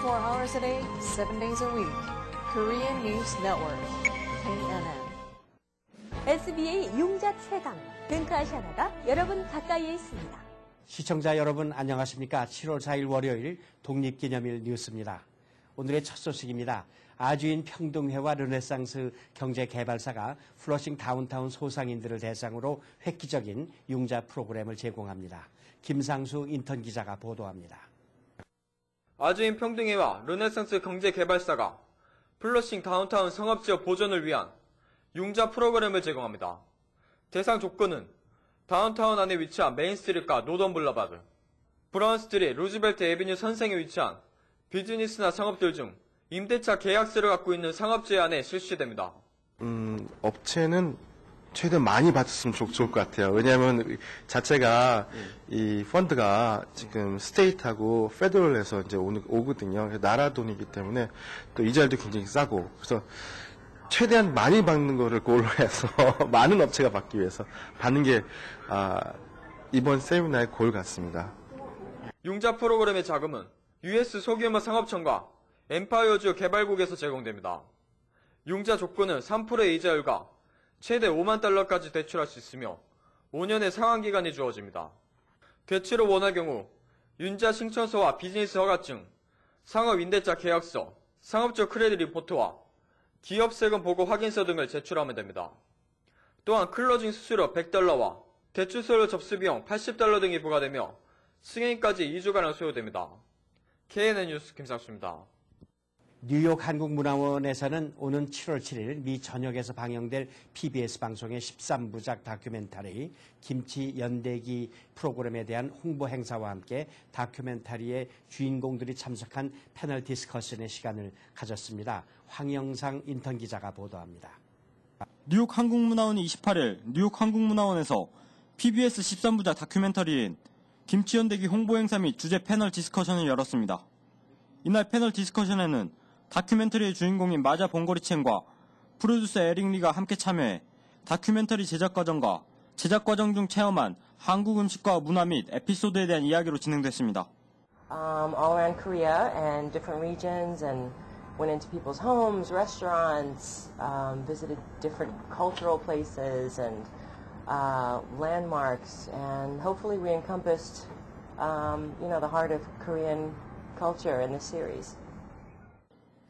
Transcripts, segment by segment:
24 hours a day, 7 days a week. Korean News Network, KNN. SBA 융자 최강, 뱅크 아시아나가 여러분 가까이에 있습니다. 시청자 여러분 안녕하십니까? 7월 4일 월요일 독립기념일 뉴스입니다. 오늘의 첫 소식입니다. 아주인 평등회와 르네상스 경제개발사가 플러싱 다운타운 소상인들을 대상으로 획기적인 융자 프로그램을 제공합니다. 김상수 인턴 기자가 보도합니다. 아주인 평등회와 르네상스 경제개발사가 플러싱 다운타운 상업지역 보존을 위한 융자 프로그램을 제공합니다. 대상 조건은 다운타운 안에 위치한 메인스트리트과 노던 블러바드, 브라운스트리트, 루즈벨트 애비뉴 선생에 위치한 비즈니스나 상업들 중 임대차 계약서를 갖고 있는 상업지 안에 실시됩니다. 업체는 최대한 많이 받았으면 좋을 것 같아요. 왜냐하면 자체가 이 펀드가 지금 스테이트하고 페더럴에서 이제 오거든요. 나라 돈이기 때문에 또 이자율도 굉장히 싸고, 그래서 최대한 많이 받는 거를 골로 해서 많은 업체가 받기 위해서 받는 게 이번 세미나의 골 같습니다. 융자 프로그램의 자금은 US 소규모 상업청과 엠파이어주 개발국에서 제공됩니다. 융자 조건은 3%의 이자율과 최대 $50,000까지 대출할 수 있으며 5년의 상환기간이 주어집니다. 대출을 원할 경우 융자 신청서와 비즈니스 허가증, 상업 임대차 계약서, 상업적 크레딧 리포트와 기업 세금 보고 확인서 등을 제출하면 됩니다. 또한 클로징 수수료 $100와 대출서류 접수 비용 $80 등이 부과되며 승인까지 2주간을 소요됩니다. KNN 뉴스 김상수입니다. 뉴욕 한국문화원에서는 오는 7월 7일 미 전역에서 방영될 PBS 방송의 13부작 다큐멘터리 김치 연대기 프로그램에 대한 홍보 행사와 함께 다큐멘터리의 주인공들이 참석한 패널 디스커션의 시간을 가졌습니다. 황영상 인턴 기자가 보도합니다. 뉴욕 한국문화원이 28일 뉴욕 한국문화원에서 PBS 13부작 다큐멘터리인 김치 연대기 홍보 행사 및 주제 패널 디스커션을 열었습니다. 이날 패널 디스커션에는 다큐멘터리의 주인공인 마자 봉고리첸과 프로듀서 에릭 리가 함께 참여해 다큐멘터리 제작 과정과 제작 과정 중 체험한 한국 음식과 문화 및 에피소드에 대한 이야기로 진행됐습니다. All around Korea and different regions, and went into people's homes, restaurants, visited different cultural places and landmarks, and hopefully we encompassed, the heart of Korean culture in this series.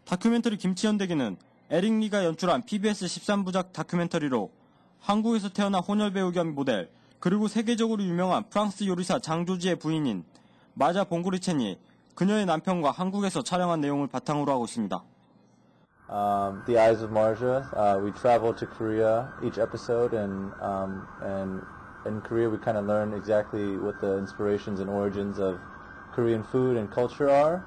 다큐멘터리 김치 연대기는 에릭 리가 연출한 PBS 13부작 다큐멘터리로 한국에서 태어난 혼혈 배우 겸 모델, 그리고 세계적으로 유명한 프랑스 요리사 장조지의 부인인 마자 봉고리첸이 그녀의 남편과 한국에서 촬영한 내용을 바탕으로 하고 있습니다. The Eyes of Marja. We travel to Korea each episode, and in Korea we kind of learn exactly what the inspirations and origins of Korean food and culture are.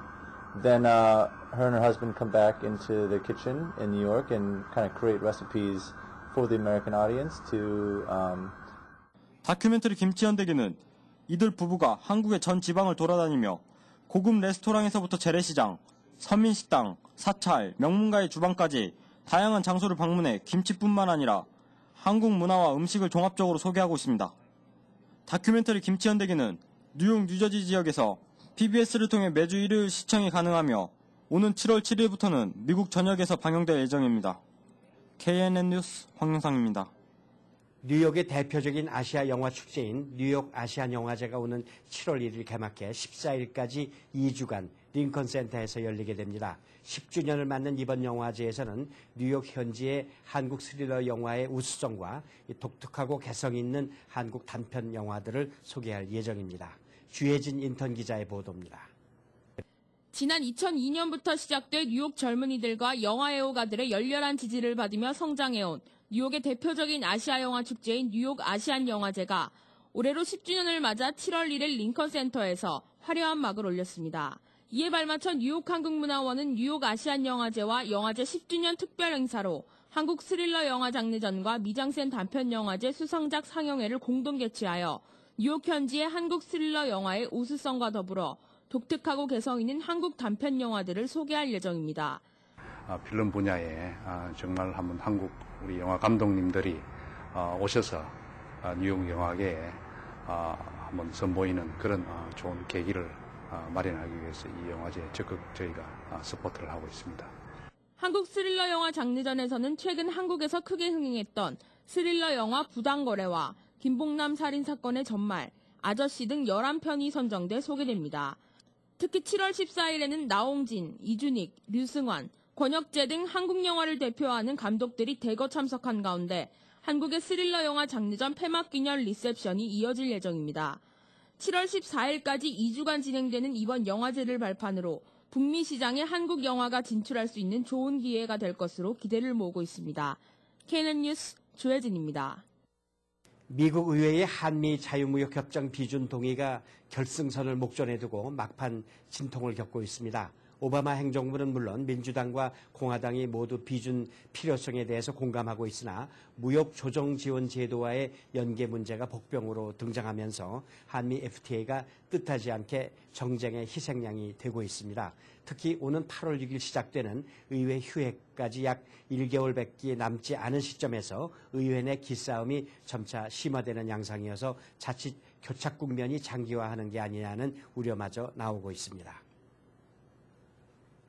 Then her and her husband come back into the kitchen in New York and kind of create recipes for the American audience to. 다큐멘터리 김치 연대기는 이들 부부가 한국의 전 지방을 돌아다니며 고급 레스토랑에서부터 재래시장, 서민식당, 사찰, 명문가의 주방까지 다양한 장소를 방문해 김치뿐만 아니라 한국 문화와 음식을 종합적으로 소개하고 있습니다. 다큐멘터리 김치 연대기는 뉴욕, 뉴저지 지역에서 PBS를 통해 매주 일요일 시청이 가능하며 오는 7월 7일부터는 미국 전역에서 방영될 예정입니다. KNN 뉴스 황영상입니다. 뉴욕의 대표적인 아시아 영화 축제인 뉴욕 아시안 영화제가 오는 7월 1일 개막해 14일까지 2주간 링컨 센터에서 열리게 됩니다. 10주년을 맞는 이번 영화제에서는 뉴욕 현지의 한국 스릴러 영화의 우수성과 독특하고 개성 있는 한국 단편 영화들을 소개할 예정입니다. 주혜진 인턴 기자의 보도입니다. 지난 2002년부터 시작된 뉴욕 젊은이들과 영화 애호가들의 열렬한 지지를 받으며 성장해온 뉴욕의 대표적인 아시아 영화 축제인 뉴욕 아시안 영화제가 올해로 10주년을 맞아 7월 1일 링컨 센터에서 화려한 막을 올렸습니다. 이에 발맞춰 뉴욕 한국문화원은 뉴욕 아시안 영화제와 영화제 10주년 특별 행사로 한국 스릴러 영화 장르전과 미장센 단편 영화제 수상작 상영회를 공동 개최하여 뉴욕 현지의 한국 스릴러 영화의 우수성과 더불어 독특하고 개성 있는 한국 단편 영화들을 소개할 예정입니다. 필름 분야에 정말 한번 한국 우리 영화 감독님들이 오셔서 뉴욕 영화계에 한번 선보이는 그런 좋은 계기를 마련하기 위해서 이 영화제에 적극 저희가 서포트를 하고 있습니다. 한국 스릴러 영화 장르전에서는 최근 한국에서 크게 흥행했던 스릴러 영화 부당거래와 김봉남 살인사건의 전말, 아저씨 등 11편이 선정돼 소개됩니다. 특히 7월 14일에는 나홍진, 이준익, 류승환, 권혁재 등 한국 영화를 대표하는 감독들이 대거 참석한 가운데 한국의 스릴러 영화 장르전 폐막 기념 리셉션이 이어질 예정입니다. 7월 14일까지 2주간 진행되는 이번 영화제를 발판으로 북미 시장에 한국 영화가 진출할 수 있는 좋은 기회가 될 것으로 기대를 모으고 있습니다. KNN 뉴스 조혜진입니다. 미국 의회의 한미 자유무역협정 비준 동의가 결승선을 목전에 두고 막판 진통을 겪고 있습니다. 오바마 행정부는 물론 민주당과 공화당이 모두 비준 필요성에 대해서 공감하고 있으나 무역 조정 지원 제도와의 연계 문제가 복병으로 등장하면서 한미 FTA가 뜻하지 않게 정쟁의 희생양이 되고 있습니다. 특히 오는 8월 6일 시작되는 의회 휴회까지 약 1개월밖에 남지 않은 시점에서 의회 내 기싸움이 점차 심화되는 양상이어서 자칫 교착 국면이 장기화하는 게 아니냐는 우려마저 나오고 있습니다.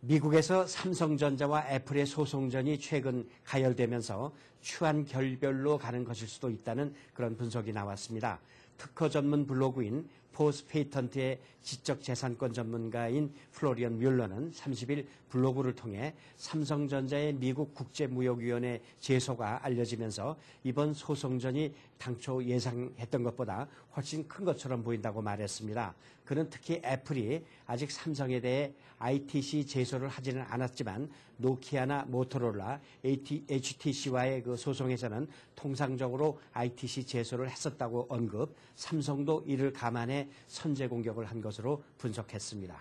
미국에서 삼성전자와 애플의 소송전이 최근 가열되면서 추한 결별로 가는 것일 수도 있다는 그런 분석이 나왔습니다. 특허 전문 블로그인 포스 페이턴트의 지적재산권 전문가인 플로리언 뮬러는 30일 블로그를 통해 삼성전자의 미국 국제무역위원회 제소가 알려지면서 이번 소송전이 당초 예상했던 것보다 훨씬 큰 것처럼 보인다고 말했습니다. 그는 특히 애플이 아직 삼성에 대해 ITC 제소를 하지는 않았지만 노키아나 모토로라, HTC와의 그 소송에서는 통상적으로 ITC 제소를 했었다고 언급, 삼성도 이를 감안해 선제 공격을 한 것으로 분석했습니다.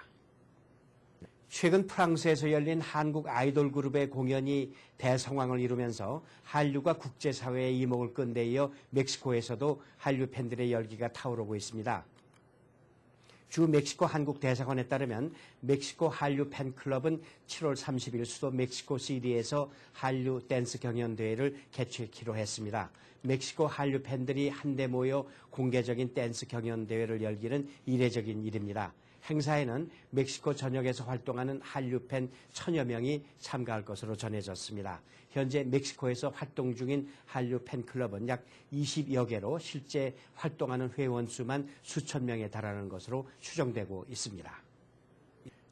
최근 프랑스에서 열린 한국 아이돌 그룹의 공연이 대성황을 이루면서 한류가 국제사회의 이목을 끈 데 이어 멕시코에서도 한류 팬들의 열기가 타오르고 있습니다. 주 멕시코 한국 대사관에 따르면 멕시코 한류 팬클럽은 7월 30일 수도 멕시코시티에서 한류 댄스 경연대회를 개최키로 했습니다. 멕시코 한류 팬들이 한데 모여 공개적인 댄스 경연대회를 열기는 이례적인 일입니다. 행사에는 멕시코 전역에서 활동하는 한류 팬 1000여 명이 참가할 것으로 전해졌습니다. 현재 멕시코에서 활동 중인 한류 팬클럽은 약 20여 개로 실제 활동하는 회원 수만 수천 명에 달하는 것으로 추정되고 있습니다.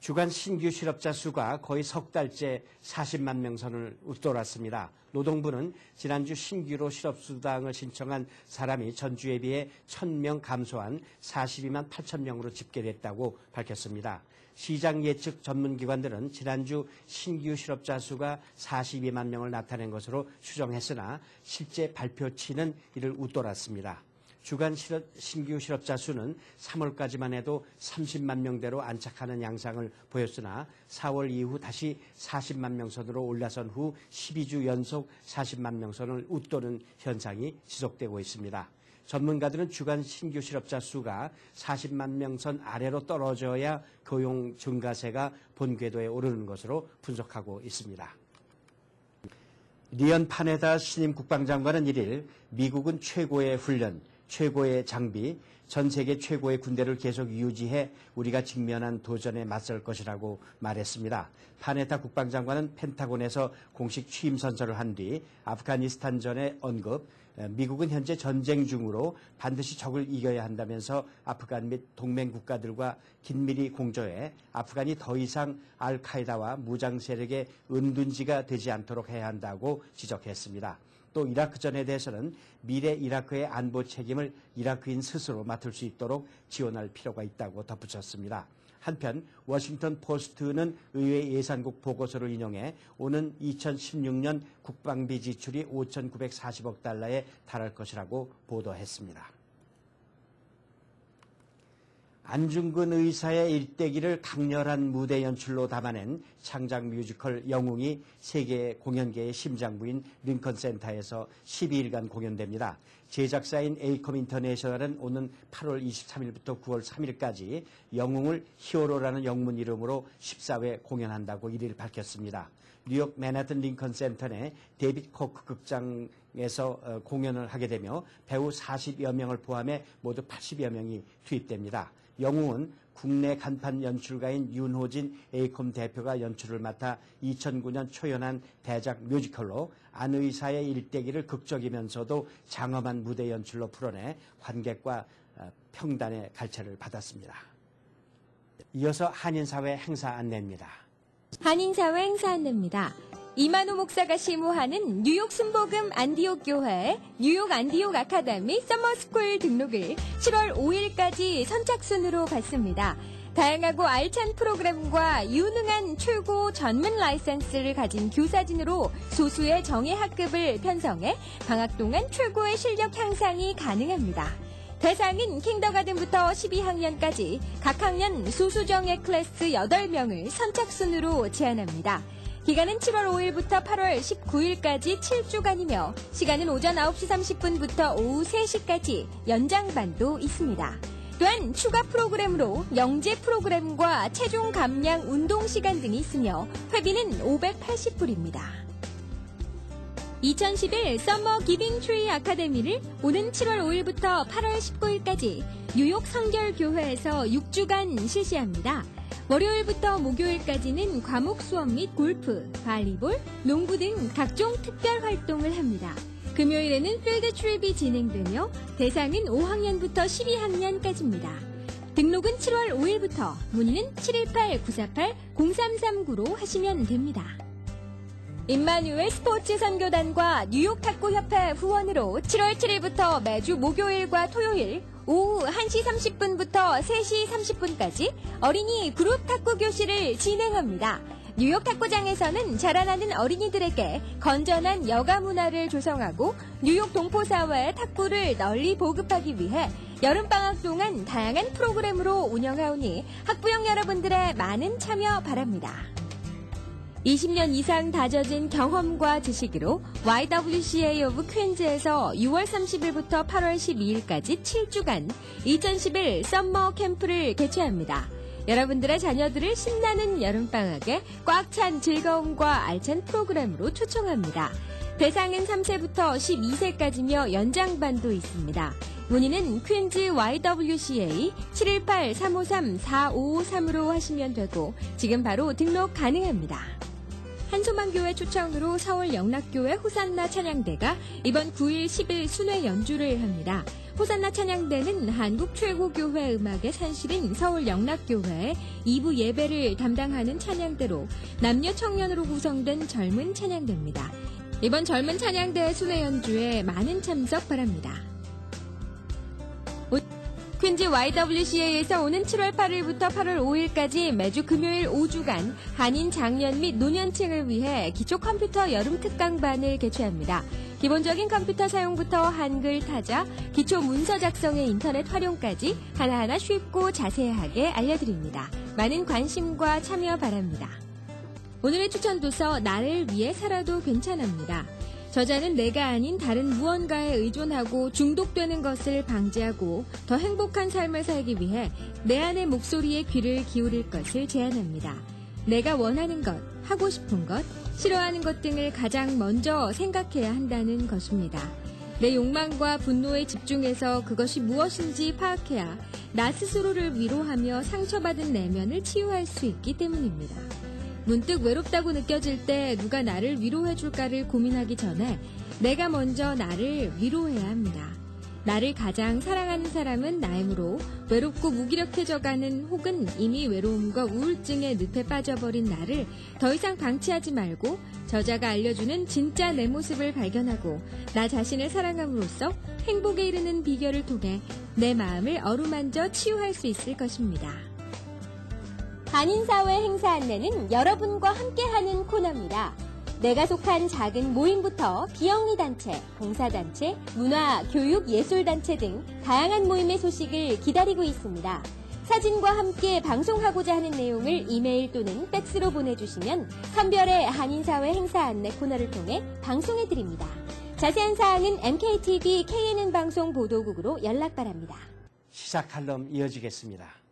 주간 신규 실업자 수가 거의 석 달째 40만 명 선을 웃돌았습니다. 노동부는 지난주 신규로 실업수당을 신청한 사람이 전주에 비해 1000명 감소한 42만 8천 명으로 집계됐다고 밝혔습니다. 시장 예측 전문기관들은 지난주 신규 실업자 수가 42만 명을 나타낸 것으로 추정했으나 실제 발표치는 이를 웃돌았습니다. 주간 신규 실업자 수는 3월까지만 해도 30만 명대로 안착하는 양상을 보였으나 4월 이후 다시 40만 명 선으로 올라선 후 12주 연속 40만 명 선을 웃도는 현상이 지속되고 있습니다. 전문가들은 주간 신규 실업자 수가 40만 명 선 아래로 떨어져야 고용 증가세가 본 궤도에 오르는 것으로 분석하고 있습니다. 리언 파네다 신임 국방장관은 1일 미국은 최고의 훈련, 최고의 장비, 전 세계 최고의 군대를 계속 유지해 우리가 직면한 도전에 맞설 것이라고 말했습니다. 파네타 국방장관은 펜타곤에서 공식 취임 선서를 한 뒤 아프가니스탄전의 언급, 미국은 현재 전쟁 중으로 반드시 적을 이겨야 한다면서 아프간 및 동맹 국가들과 긴밀히 공조해 아프간이 더 이상 알카에다와 무장 세력의 은둔지가 되지 않도록 해야 한다고 지적했습니다. 또 이라크전에 대해서는 미래 이라크의 안보 책임을 이라크인 스스로 맡을 수 있도록 지원할 필요가 있다고 덧붙였습니다. 한편 워싱턴 포스트는 의회 예산국 보고서를 인용해 오는 2016년 국방비 지출이 5,940억 달러에 달할 것이라고 보도했습니다. 안중근 의사의 일대기를 강렬한 무대 연출로 담아낸 창작 뮤지컬 영웅이 세계 공연계의 심장부인 링컨 센터에서 12일간 공연됩니다. 제작사인 에이컴 인터내셔널은 오는 8월 23일부터 9월 3일까지 영웅을 히어로라는 영문 이름으로 14회 공연한다고 1일 밝혔습니다. 뉴욕 맨하튼 링컨 센터 내 데이빗 코크 극장에서 공연을 하게 되며 배우 40여 명을 포함해 모두 80여 명이 투입됩니다. 영웅은 국내 간판 연출가인 윤호진 에이콤 대표가 연출을 맡아 2009년 초연한 대작 뮤지컬로 안 의사의 일대기를 극적이면서도 장엄한 무대 연출로 풀어내 관객과 평단의 갈채를 받았습니다. 이어서 한인사회 행사 안내입니다. 한인사회 행사 안내입니다. 이만호 목사가 심호하는 뉴욕 순복음 안디옥 교회 뉴욕 안디옥 아카데미 서머스쿨 등록을 7월 5일까지 선착순으로 받습니다. 다양하고 알찬 프로그램과 유능한 최고 전문 라이센스를 가진 교사진으로 소수의 정예 학급을 편성해 방학 동안 최고의 실력 향상이 가능합니다. 대상은 kindergarten부터 12학년까지 각 학년 소수정예 클래스 8명을 선착순으로 제한합니다. 기간은 7월 5일부터 8월 19일까지 7주간이며 시간은 오전 9시 30분부터 오후 3시까지 연장반도 있습니다. 또한 추가 프로그램으로 영재 프로그램과 체중 감량 운동 시간 등이 있으며 회비는 $580입니다. 2011 서머 기빙 트리 아카데미를 오는 7월 5일부터 8월 19일까지 뉴욕 성결교회에서 6주간 실시합니다. 월요일부터 목요일까지는 과목 수업 및 골프, 발리볼, 농구 등 각종 특별 활동을 합니다. 금요일에는 필드 트립이 진행되며 대상은 5학년부터 12학년까지입니다. 등록은 7월 5일부터 문의는 718-948-0339로 하시면 됩니다. 임마누엘 스포츠 선교단과 뉴욕 탁구협회 후원으로 7월 7일부터 매주 목요일과 토요일 오후 1시 30분부터 3시 30분까지 어린이 그룹 탁구 교실을 진행합니다. 뉴욕 탁구장에서는 자라나는 어린이들에게 건전한 여가 문화를 조성하고 뉴욕 동포사회의 탁구를 널리 보급하기 위해 여름방학 동안 다양한 프로그램으로 운영하오니 학부형 여러분들의 많은 참여 바랍니다. 20년 이상 다져진 경험과 지식으로 YWCA of 퀸즈에서 6월 30일부터 8월 12일까지 7주간 2011 썸머 캠프를 개최합니다. 여러분들의 자녀들을 신나는 여름방학에 꽉 찬 즐거움과 알찬 프로그램으로 초청합니다. 대상은 3세부터 12세까지며 연장반도 있습니다. 문의는 퀸즈 YWCA 718-353-4553으로 하시면 되고 지금 바로 등록 가능합니다. 한소망교회 초청으로 서울 영락교회 호산나 찬양대가 이번 9일 10일 순회 연주를 합니다. 호산나 찬양대는 한국 최고교회 음악의 산실인 서울 영락교회의 2부 예배를 담당하는 찬양대로 남녀 청년으로 구성된 젊은 찬양대입니다. 이번 젊은 찬양대 순회 연주에 많은 참석 바랍니다. 퀸즈 YWCA에서 오는 7월 8일부터 8월 5일까지 매주 금요일 5주간 한인 장년 및 노년층을 위해 기초 컴퓨터 여름 특강반을 개최합니다. 기본적인 컴퓨터 사용부터 한글 타자, 기초 문서 작성의 인터넷 활용까지 하나하나 쉽고 자세하게 알려드립니다. 많은 관심과 참여 바랍니다. 오늘의 추천 도서 나를 위해 살아도 괜찮습니다. 저자는 내가 아닌 다른 무언가에 의존하고 중독되는 것을 방지하고 더 행복한 삶을 살기 위해 내 안의 목소리에 귀를 기울일 것을 제안합니다. 내가 원하는 것, 하고 싶은 것, 싫어하는 것 등을 가장 먼저 생각해야 한다는 것입니다. 내 욕망과 분노에 집중해서 그것이 무엇인지 파악해야 나 스스로를 위로하며 상처받은 내면을 치유할 수 있기 때문입니다. 문득 외롭다고 느껴질 때 누가 나를 위로해줄까를 고민하기 전에 내가 먼저 나를 위로해야 합니다. 나를 가장 사랑하는 사람은 나이므로 외롭고 무기력해져가는 혹은 이미 외로움과 우울증의 늪에 빠져버린 나를 더 이상 방치하지 말고 저자가 알려주는 진짜 내 모습을 발견하고 나 자신을 사랑함으로써 행복에 이르는 비결을 통해 내 마음을 어루만져 치유할 수 있을 것입니다. 한인사회 행사 안내는 여러분과 함께하는 코너입니다. 내가 속한 작은 모임부터 비영리 단체, 봉사단체, 문화, 교육, 예술단체 등 다양한 모임의 소식을 기다리고 있습니다. 사진과 함께 방송하고자 하는 내용을 이메일 또는 팩스로 보내주시면 선별의 한인사회 행사 안내 코너를 통해 방송해드립니다. 자세한 사항은 MKTV KNN 방송 보도국으로 연락 바랍니다. 시사 칼럼 이어지겠습니다.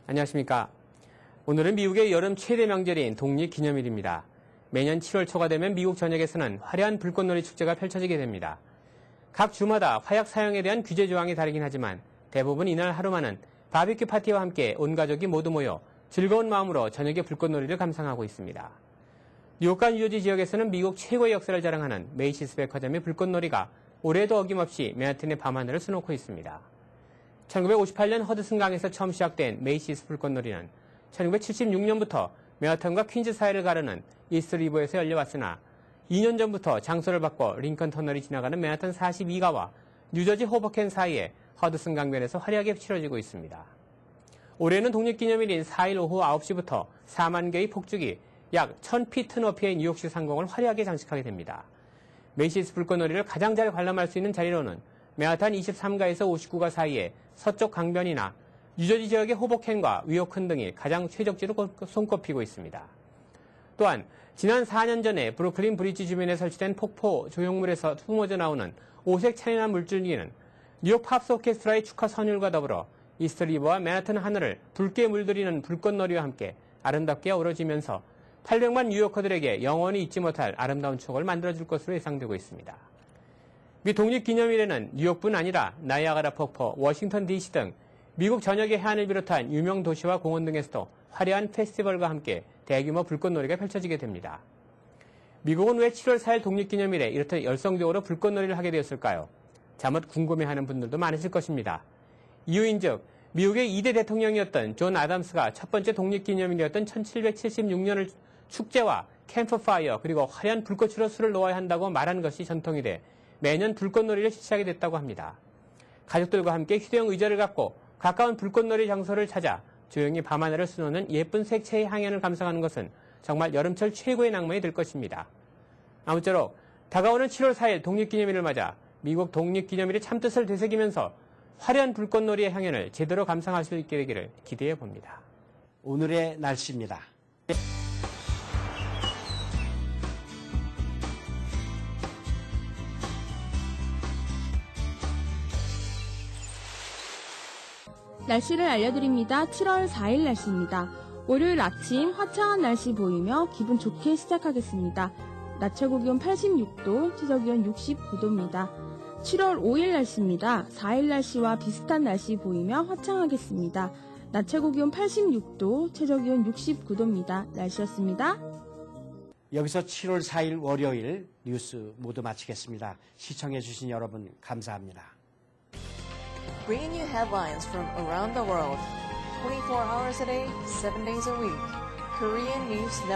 안녕하십니까. 오늘은 미국의 여름 최대 명절인 독립기념일입니다. 매년 7월 초가 되면 미국 전역에서는 화려한 불꽃놀이 축제가 펼쳐지게 됩니다. 각 주마다 화약 사용에 대한 규제 조항이 다르긴 하지만 대부분 이날 하루만은 바비큐 파티와 함께 온 가족이 모두 모여 즐거운 마음으로 저녁에 불꽃놀이를 감상하고 있습니다. 뉴욕과 뉴저지 지역에서는 미국 최고의 역사를 자랑하는 메이시스 백화점의 불꽃놀이가 올해도 어김없이 맨하튼의 밤하늘을 수놓고 있습니다. 1958년 허드슨강에서 처음 시작된 메이시스 불꽃놀이는 1976년부터 맨하튼과 퀸즈 사이를 가르는 이스트리버에서 열려왔으나 2년 전부터 장소를 바꿔 링컨 터널이 지나가는 맨하튼 42가와 뉴저지 호버켄 사이에 허드슨 강변에서 화려하게 치러지고 있습니다. 올해는 독립기념일인 4일 오후 9시부터 4만 개의 폭죽이 약 1000피트 높이의 뉴욕시 상공을 화려하게 장식하게 됩니다. 메이시스 불꽃놀이를 가장 잘 관람할 수 있는 자리로는 맨하탄 23가에서 59가 사이에 서쪽 강변이나 뉴저지 지역의 호버켄과 위오큰 등이 가장 최적지로 손꼽히고 있습니다. 또한 지난 4년 전에 브루클린 브리지 주변에 설치된 폭포 조형물에서 뿜어져 나오는 오색 찬연한 물줄기는 뉴욕 팝스 오케스트라의 축하 선율과 더불어 이스트리버와 맨하튼 하늘을 붉게 물들이는 불꽃놀이와 함께 아름답게 어우러지면서 800만 뉴요커들에게 영원히 잊지 못할 아름다운 추억을 만들어줄 것으로 예상되고 있습니다. 미 독립기념일에는 뉴욕뿐 아니라 나이아가라 폭포, 워싱턴 DC 등 미국 전역의 해안을 비롯한 유명 도시와 공원 등에서도 화려한 페스티벌과 함께 대규모 불꽃놀이가 펼쳐지게 됩니다. 미국은 왜 7월 4일 독립기념일에 이렇게 열성적으로 불꽃놀이를 하게 되었을까요? 자칫 궁금해하는 분들도 많으실 것입니다. 이유인즉 미국의 2대 대통령이었던 존 아담스가 첫 번째 독립기념일이었던 1776년을 축제와 캠프파이어 그리고 화려한 불꽃으로 술을 놓아야 한다고 말한 것이 전통이 돼 매년 불꽃놀이를 실시하게 됐다고 합니다. 가족들과 함께 휴대용 의자를 갖고 가까운 불꽃놀이 장소를 찾아 조용히 밤하늘을 수놓는 예쁜 색채의 향연을 감상하는 것은 정말 여름철 최고의 낭만이 될 것입니다. 아무쪼록 다가오는 7월 4일 독립기념일을 맞아 미국 독립기념일의 참뜻을 되새기면서 화려한 불꽃놀이의 향연을 제대로 감상할 수 있게 되기를 기대해 봅니다. 오늘의 날씨입니다. 날씨를 알려드립니다. 7월 4일 날씨입니다. 월요일 아침 화창한 날씨 보이며 기분 좋게 시작하겠습니다. 낮 최고 기온 86도, 최저 기온 69도입니다. 7월 5일 날씨입니다. 4일 날씨와 비슷한 날씨 보이며 화창하겠습니다. 낮 최고 기온 86도, 최저 기온 69도입니다. 날씨였습니다. 여기서 7월 4일 월요일 뉴스 모두 마치겠습니다. 시청해주신 여러분 감사합니다. Bringing you headlines from around the world, 24 hours a day, 7 days a week. Korean News Network.